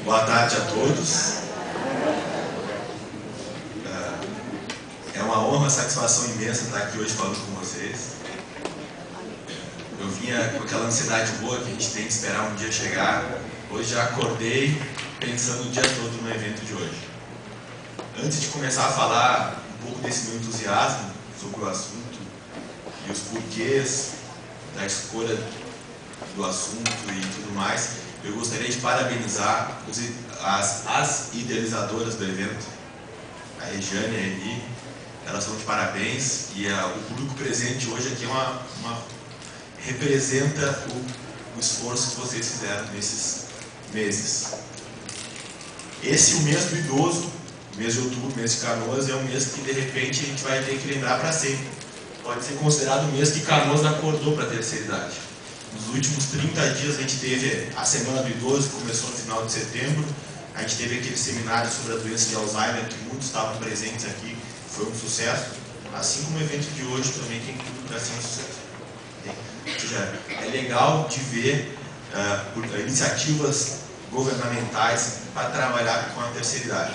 Boa tarde a todos. É uma honra, uma satisfação imensa estar aqui hoje falando com vocês. Eu vinha com aquela ansiedade boa que a gente tem de esperar um dia chegar. Hoje já acordei pensando o dia todo no evento de hoje. Antes de começar a falar um pouco desse meu entusiasmo sobre o assunto e os porquês da escolha do assunto e tudo mais, eu gostaria de parabenizar as idealizadoras do evento, a Regiane e a Eli. Elas estão de parabéns e o público presente hoje aqui representa o esforço que vocês fizeram nesses meses. Esse, o mês do idoso, o mês de outubro, o mês de Canoas, é um mês que de repente a gente vai ter que lembrar para sempre. Pode ser considerado o mês que Canoas acordou para a terceira idade. Nos últimos 30 dias a gente teve a Semana do Idoso, que começou no final de setembro. A gente teve aquele seminário sobre a doença de Alzheimer, que muitos estavam presentes aqui, foi um sucesso. Assim como o evento de hoje também tem tudo para ser um sucesso. Ou seja, é legal de ver iniciativas governamentais para trabalhar com a terceira idade,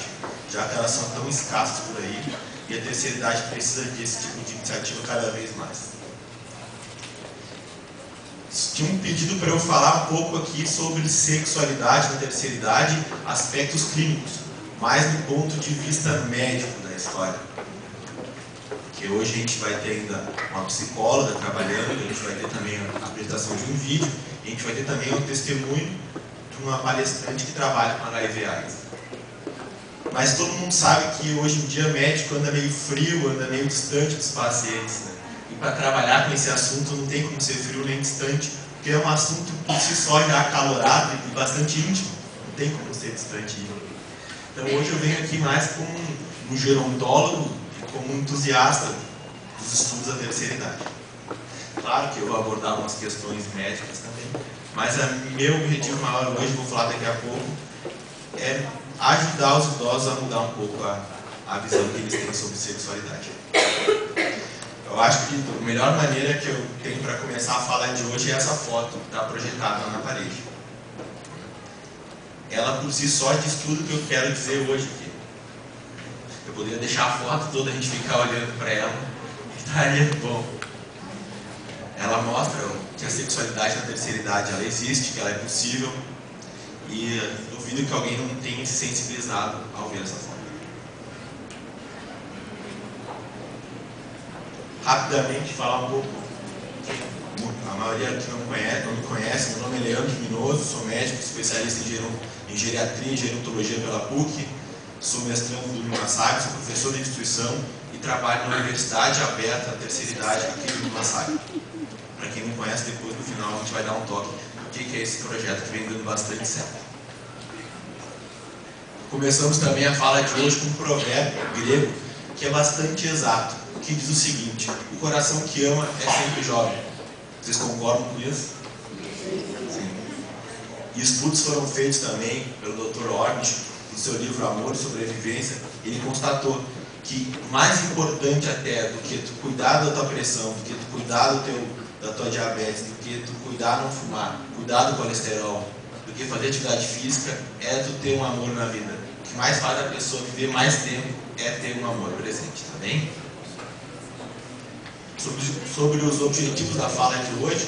já que elas são tão escassas por aí, e a terceira idade precisa desse tipo de iniciativa cada vez mais. Tinha um pedido para eu falar um pouco aqui sobre sexualidade na terceira idade, aspectos clínicos, mais do ponto de vista médico da história. Porque hoje a gente vai ter ainda uma psicóloga trabalhando, a gente vai ter também a apresentação de um vídeo, e a gente vai ter também um testemunho de uma palestrante que trabalha com HIV/AIDS. Mas todo mundo sabe que hoje em dia o médico anda meio frio, anda meio distante dos pacientes, né? E para trabalhar com esse assunto não tem como ser frio nem distante, porque é um assunto por si só já acalorado e bastante íntimo, não tem como ser distante e íntimo. Então hoje eu venho aqui mais como um gerontólogo e como um entusiasta dos estudos da terceira idade. Claro que eu vou abordar algumas questões médicas também, mas meu objetivo maior hoje, vou falar daqui a pouco, é ajudar os idosos a mudar um pouco a visão que eles têm sobre sexualidade. Eu acho que a melhor maneira que eu tenho para começar a falar de hoje é essa foto que está projetada lá na parede. Ela por si só diz tudo que eu quero dizer hoje aqui. Eu poderia deixar a foto toda, a gente ficar olhando para ela e estaria bom. Ela mostra que a sexualidade na terceira idade ela existe, que ela é possível, e duvido que alguém não tenha se sensibilizado ao ver essa foto. Rapidamente falar um pouco, a maioria que não me conhece, meu nome é Leandro Minoso, sou médico, especialista em geriatria e gerontologia pela PUC, sou mestrando do Limassag, sou professor de instituição e trabalho na Universidade Aberta da Terceira Idade aqui do Limassag. Para quem não conhece, depois no final a gente vai dar um toque do que é esse projeto que vem dando bastante certo. Começamos também a fala de hoje com um provérbio grego que é bastante exato, que diz o seguinte: o coração que ama é sempre jovem. Vocês concordam com isso? Sim. E estudos foram feitos também pelo Dr. Ornish, no seu livro Amor e Sobrevivência. Ele constatou que mais importante até do que tu cuidar da tua pressão, do que tu cuidar da tua diabetes, do que tu cuidar não fumar, cuidar do colesterol, do que fazer atividade física, é tu ter um amor na vida. O que mais faz a pessoa viver mais tempo é ter um amor presente, tá bem? Sobre os objetivos da fala de hoje,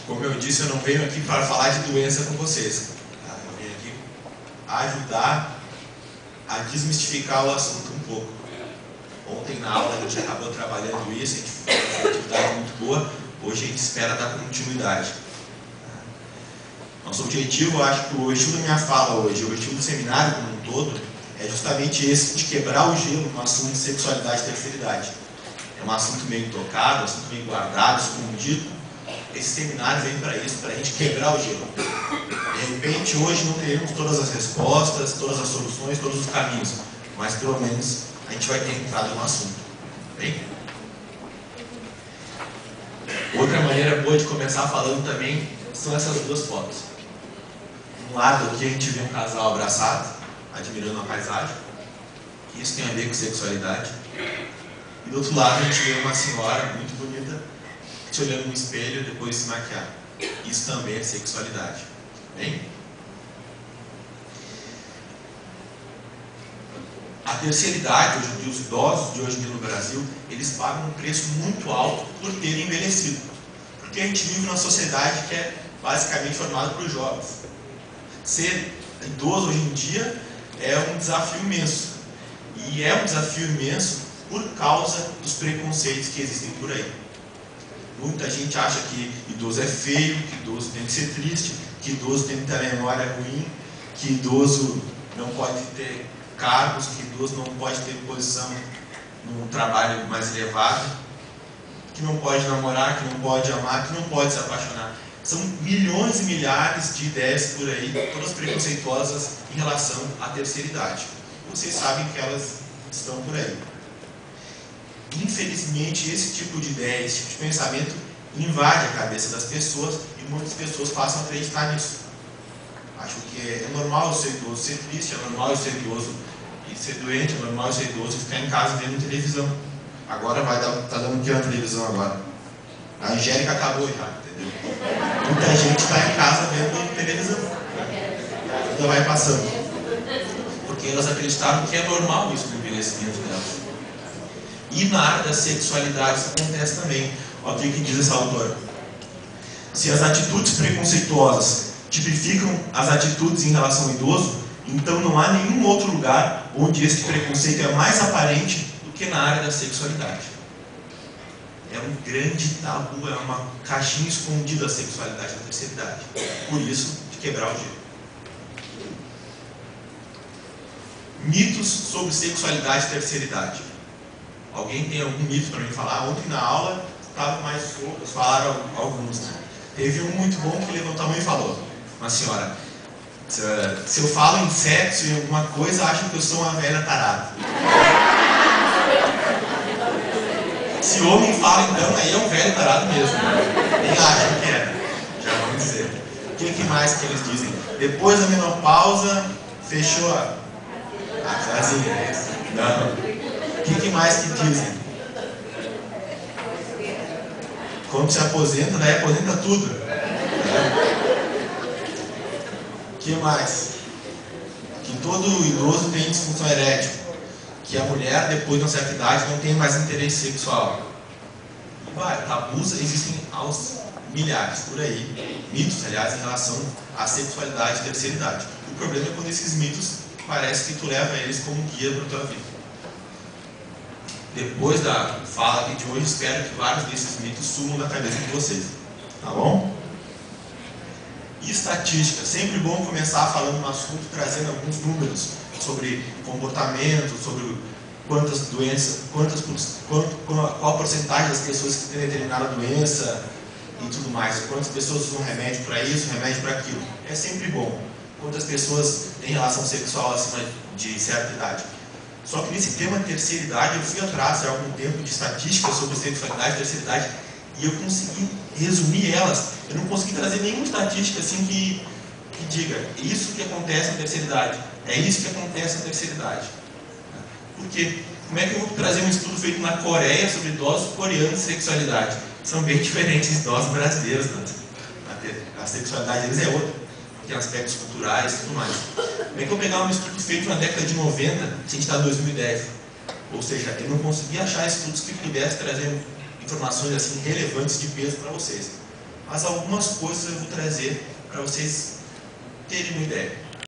como eu disse, eu não venho aqui para falar de doença com vocês. Tá? Eu venho aqui ajudar a desmistificar o assunto um pouco. Ontem na aula a gente acabou trabalhando isso, a gente fez uma atividade muito boa, hoje a gente espera dar continuidade. Nosso objetivo, eu acho que o objetivo da minha fala hoje, o objetivo do seminário como um todo, é justamente esse, de quebrar o gelo no assunto de sexualidade e terceira idade. É um assunto meio tocado, um assunto meio guardado, escondido. Esse seminário vem para isso, para a gente quebrar o gelo. De repente, hoje não teremos todas as respostas, todas as soluções, todos os caminhos, mas pelo menos a gente vai ter entrado no assunto. Bem? Outra maneira boa de começar falando também são essas duas fotos. De um lado aqui a gente vê um casal abraçado, admirando a paisagem. Isso tem a ver com sexualidade. E do outro lado a gente vê uma senhora muito bonita se olhando no espelho e depois se maquiar. Isso também é sexualidade. Bem? terceira idade, hoje em dia, os idosos de hoje em dia no Brasil, eles pagam um preço muito alto por terem envelhecido. Porque a gente vive numa sociedade que é basicamente formada por jovens. Ser idoso hoje em dia é um desafio imenso. E é um desafio imenso por causa dos preconceitos que existem por aí. Muita gente acha que idoso é feio, que idoso tem que ser triste, que idoso tem que ter a memória ruim, que idoso não pode ter cargos, que idoso não pode ter posição num trabalho mais elevado, que não pode namorar, que não pode amar, que não pode se apaixonar. São milhões e milhares de ideias por aí, todas preconceituosas em relação à terceira idade. Vocês sabem que elas estão por aí. Infelizmente, esse tipo de ideia, esse tipo de pensamento invade a cabeça das pessoas e muitas pessoas passam a acreditar nisso. Acho que é normal eu ser idoso ser triste, é normal eu ser idoso e ser doente, é normal eu ser idoso e ficar em casa vendo televisão. Agora tá dando o que na televisão agora? A Angélica acabou já, entendeu? Muita gente está em casa vendo televisão. Ainda vai passando. Porque elas acreditavam que é normal isso no envelhecimento delas. E na área da sexualidade isso acontece também. Olha o que diz essa autora. Se as atitudes preconceituosas tipificam as atitudes em relação ao idoso, então não há nenhum outro lugar onde este preconceito é mais aparente do que na área da sexualidade. É um grande tabu, é uma caixinha escondida a sexualidade da terceira idade. Por isso, de quebrar o gelo. Mitos sobre sexualidade e terceira idade. Alguém tem algum mito para me falar? Ontem na aula estavam mais poucos, falaram alguns. Né? Teve um muito bom que levantou a mão e falou: uma senhora, se eu falo em sexo e alguma coisa, acham que eu sou uma velha tarada. Se homem fala, então, aí é um velho tarado mesmo. Nem acham que é. Já vamos dizer. O que mais que eles dizem? Depois da menopausa, fechou a casinha. Não. O que mais que dizem? Quando se aposenta, daí aposenta tudo. O que mais? Que todo idoso tem disfunção erétil. Que a mulher, depois de uma certa idade, não tem mais interesse sexual. E vai, tabus existem aos milhares por aí. Mitos, aliás, em relação à sexualidade e terceira idade. O problema é quando esses mitos parece que tu leva eles como guia para a tua vida. Depois da fala aqui de hoje, espero que vários desses mitos sumam da cabeça de vocês. Tá bom? E estatística. Sempre bom começar falando um assunto trazendo alguns números sobre comportamento, sobre quantas doenças, qual a porcentagem das pessoas que têm determinada doença e tudo mais. Quantas pessoas usam remédio para isso, remédio para aquilo. É sempre bom. Quantas pessoas têm relação sexual acima de certa idade. Só que nesse tema terceira idade, eu fui atrás há algum tempo de estatísticas sobre sexualidade e terceira idade e eu consegui resumir elas. Eu não consegui trazer nenhuma estatística assim que diga isso que acontece na terceira idade, é isso que acontece na terceira idade. Por quê? Como é que eu vou trazer um estudo feito na Coreia sobre idosos coreanos e sexualidade? São bem diferentes os idosos brasileiros, né? A sexualidade deles é outra. Tem aspectos culturais e tudo mais. Como é que eu pegar um estudo feito na década de 90, se a gente está em 2010? Ou seja, eu não consegui achar estudos que pudessem trazer informações assim relevantes de peso para vocês. Mas algumas coisas eu vou trazer para vocês terem uma ideia.